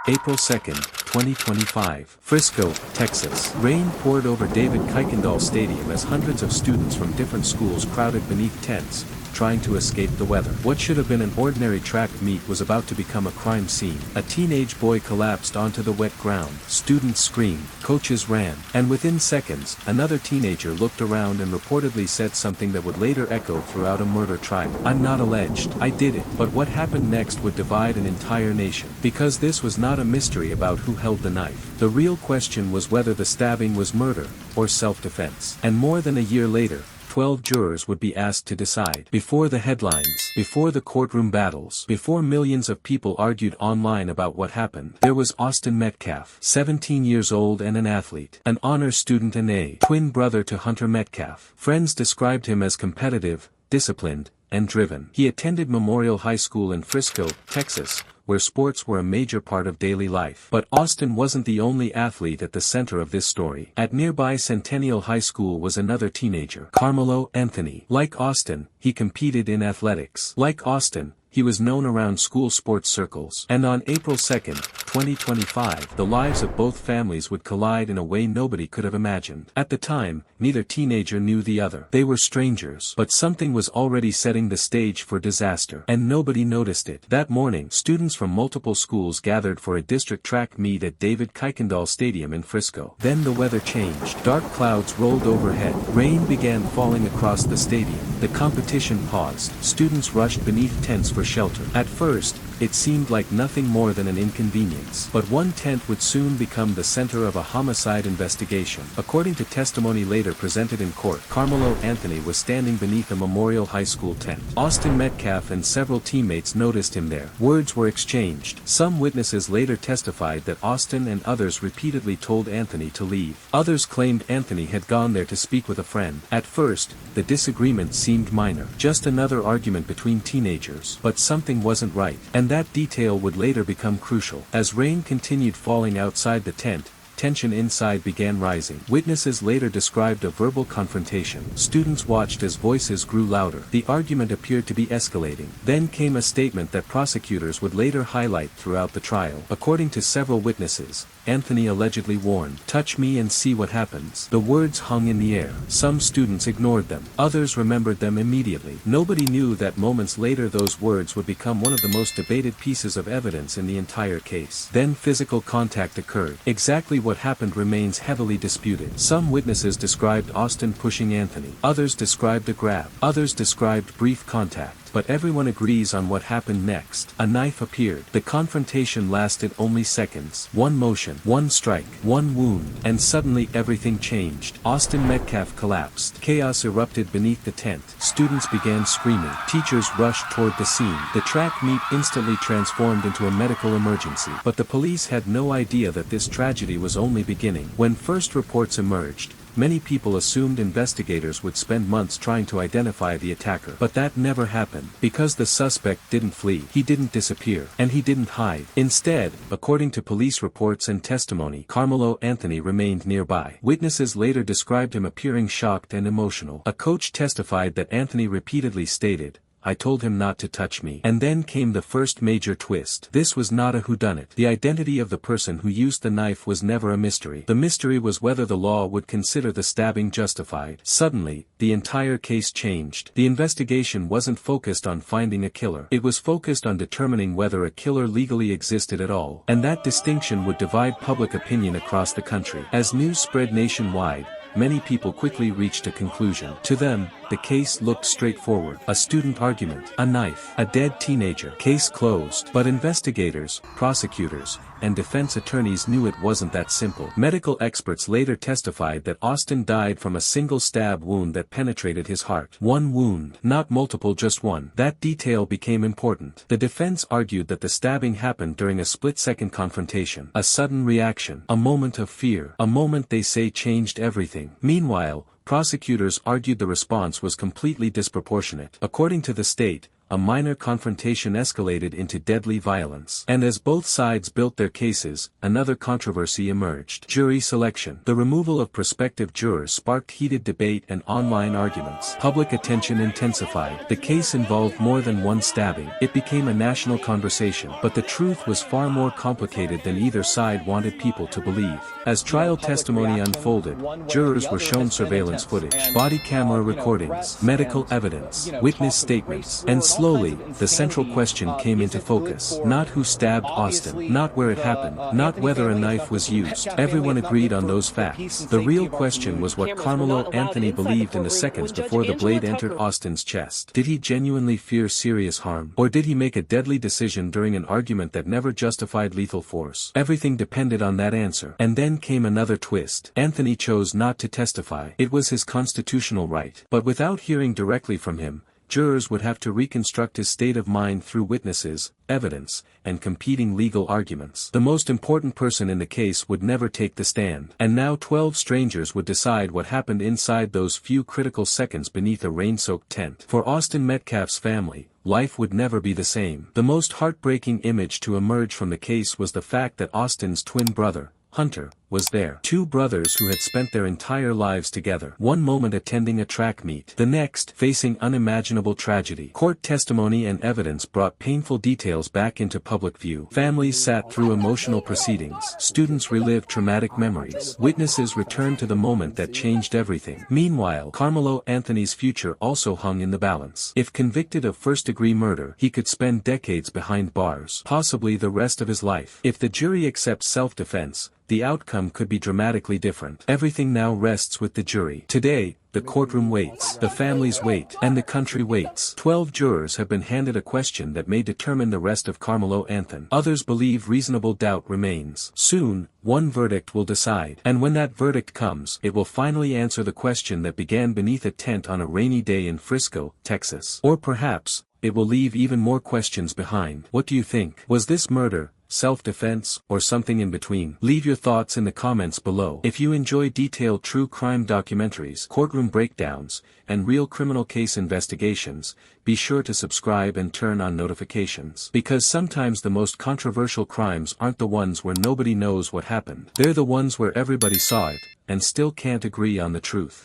April 2, 2025. Frisco, Texas. Rain poured over David Kuykendall Stadium as hundreds of students from different schools crowded beneath tents, trying to escape the weather. What should have been an ordinary track meet was about to become a crime scene. A teenage boy collapsed onto the wet ground. Students screamed, coaches ran, and within seconds, another teenager looked around and reportedly said something that would later echo throughout a murder trial. "I'm not alleged. I did it." But what happened next would divide an entire nation. Because this was not a mystery about who held the knife. The real question was whether the stabbing was murder, or self-defense. And more than a year later, 12 jurors would be asked to decide. Before the headlines, before the courtroom battles, before millions of people argued online about what happened, there was Austin Metcalf, 17 years old and an athlete, an honors student and a twin brother to Hunter Metcalf. Friends described him as competitive, disciplined, and driven. He attended Memorial High School in Frisco, Texas, where sports were a major part of daily life. But Austin wasn't the only athlete at the center of this story. At nearby Centennial High School was another teenager, Karmelo Anthony. Like Austin, he competed in athletics. Like Austin, he was known around school sports circles. And on April 2, 2025, the lives of both families would collide in a way nobody could have imagined. At the time, neither teenager knew the other. They were strangers. But something was already setting the stage for disaster. And nobody noticed it. That morning, students from multiple schools gathered for a district track meet at David Kuykendall Stadium in Frisco. Then the weather changed. Dark clouds rolled overhead. Rain began falling across the stadium. The competition paused. Students rushed beneath tents for shelter. At first, it seemed like nothing more than an inconvenience. But one tent would soon become the center of a homicide investigation. According to testimony later presented in court, Karmelo Anthony was standing beneath a Memorial High School tent. Austin Metcalf and several teammates noticed him there. Words were exchanged. Some witnesses later testified that Austin and others repeatedly told Anthony to leave. Others claimed Anthony had gone there to speak with a friend. At first, the disagreement seemed minor. Just another argument between teenagers. But something wasn't right. And that detail would later become crucial. As rain continued falling outside the tent, tension inside began rising. Witnesses later described a verbal confrontation. Students watched as voices grew louder. The argument appeared to be escalating. Then came a statement that prosecutors would later highlight throughout the trial. According to several witnesses, Anthony allegedly warned, "Touch me and see what happens." The words hung in the air. Some students ignored them. Others remembered them immediately. Nobody knew that moments later those words would become one of the most debated pieces of evidence in the entire case. Then physical contact occurred. Exactly what happened remains heavily disputed. Some witnesses described Austin pushing Anthony. Others described a grab. Others described brief contact. But everyone agrees on what happened next. A knife appeared. The confrontation lasted only seconds. One motion, one strike, one wound, and suddenly everything changed. Austin Metcalf collapsed. Chaos erupted beneath the tent. Students began screaming. Teachers rushed toward the scene. The track meet instantly transformed into a medical emergency. But the police had no idea that this tragedy was only beginning. When first reports emerged, many people assumed investigators would spend months trying to identify the attacker. But that never happened. Because the suspect didn't flee. He didn't disappear. And he didn't hide. Instead, according to police reports and testimony, Karmelo Anthony remained nearby. Witnesses later described him appearing shocked and emotional. A coach testified that Anthony repeatedly stated, "I told him not to touch me." And then came the first major twist. This was not a whodunit. The identity of the person who used the knife was never a mystery. The mystery was whether the law would consider the stabbing justified. Suddenly, the entire case changed. The investigation wasn't focused on finding a killer. It was focused on determining whether a killer legally existed at all. And that distinction would divide public opinion across the country. As news spread nationwide, many people quickly reached a conclusion. To them, the case looked straightforward. A student argument, a knife, a dead teenager. Case closed. But investigators, prosecutors, and defense attorneys knew it wasn't that simple. Medical experts later testified that Austin died from a single stab wound that penetrated his heart. One wound, not multiple, just one. That detail became important. The defense argued that the stabbing happened during a split-second confrontation. A sudden reaction. A moment of fear. A moment they say changed everything. Meanwhile, prosecutors argued the response was completely disproportionate. According to the state, a minor confrontation escalated into deadly violence. And as both sides built their cases, another controversy emerged. Jury selection. The removal of prospective jurors sparked heated debate and online arguments. Public attention intensified. The case involved more than one stabbing. It became a national conversation. But the truth was far more complicated than either side wanted people to believe. As trial testimony unfolded, jurors were shown surveillance footage, body camera recordings, medical evidence, witness statements, and slowly, the central question came into focus. Not who stabbed Austin, not where it happened, not whether a knife was used. Everyone agreed on those facts. The real question was what Karmelo Anthony believed in the seconds before the blade entered Austin's chest. Did he genuinely fear serious harm, or did he make a deadly decision during an argument that never justified lethal force? Everything depended on that answer. And then came another twist. Anthony chose not to testify. It was his constitutional right. But without hearing directly from him, jurors would have to reconstruct his state of mind through witnesses, evidence, and competing legal arguments. The most important person in the case would never take the stand. And now 12 strangers would decide what happened inside those few critical seconds beneath a rain-soaked tent. For Austin Metcalf's family, life would never be the same. The most heartbreaking image to emerge from the case was the fact that Austin's twin brother, Hunter, was there. Two brothers who had spent their entire lives together. One moment attending a track meet, the next facing unimaginable tragedy. Court testimony and evidence brought painful details back into public view. Families sat through emotional proceedings. Students relived traumatic memories. Witnesses returned to the moment that changed everything. Meanwhile, Karmelo Anthony's future also hung in the balance. If convicted of first-degree murder, he could spend decades behind bars, possibly the rest of his life. If the jury accepts self-defense, the outcome could be dramatically different. Everything now rests with the jury. Today, the courtroom waits, the families wait, and the country waits. 12 jurors have been handed a question that may determine the rest of Karmelo Anthony. Others believe reasonable doubt remains. Soon, one verdict will decide. And when that verdict comes, it will finally answer the question that began beneath a tent on a rainy day in Frisco, Texas. Or perhaps, it will leave even more questions behind. What do you think? Was this murder, self-defense, or something in between? Leave your thoughts in the comments below. If you enjoy detailed true crime documentaries, courtroom breakdowns, and real criminal case investigations, be sure to subscribe and turn on notifications. Because sometimes the most controversial crimes aren't the ones where nobody knows what happened. They're the ones where everybody saw it, and still can't agree on the truth.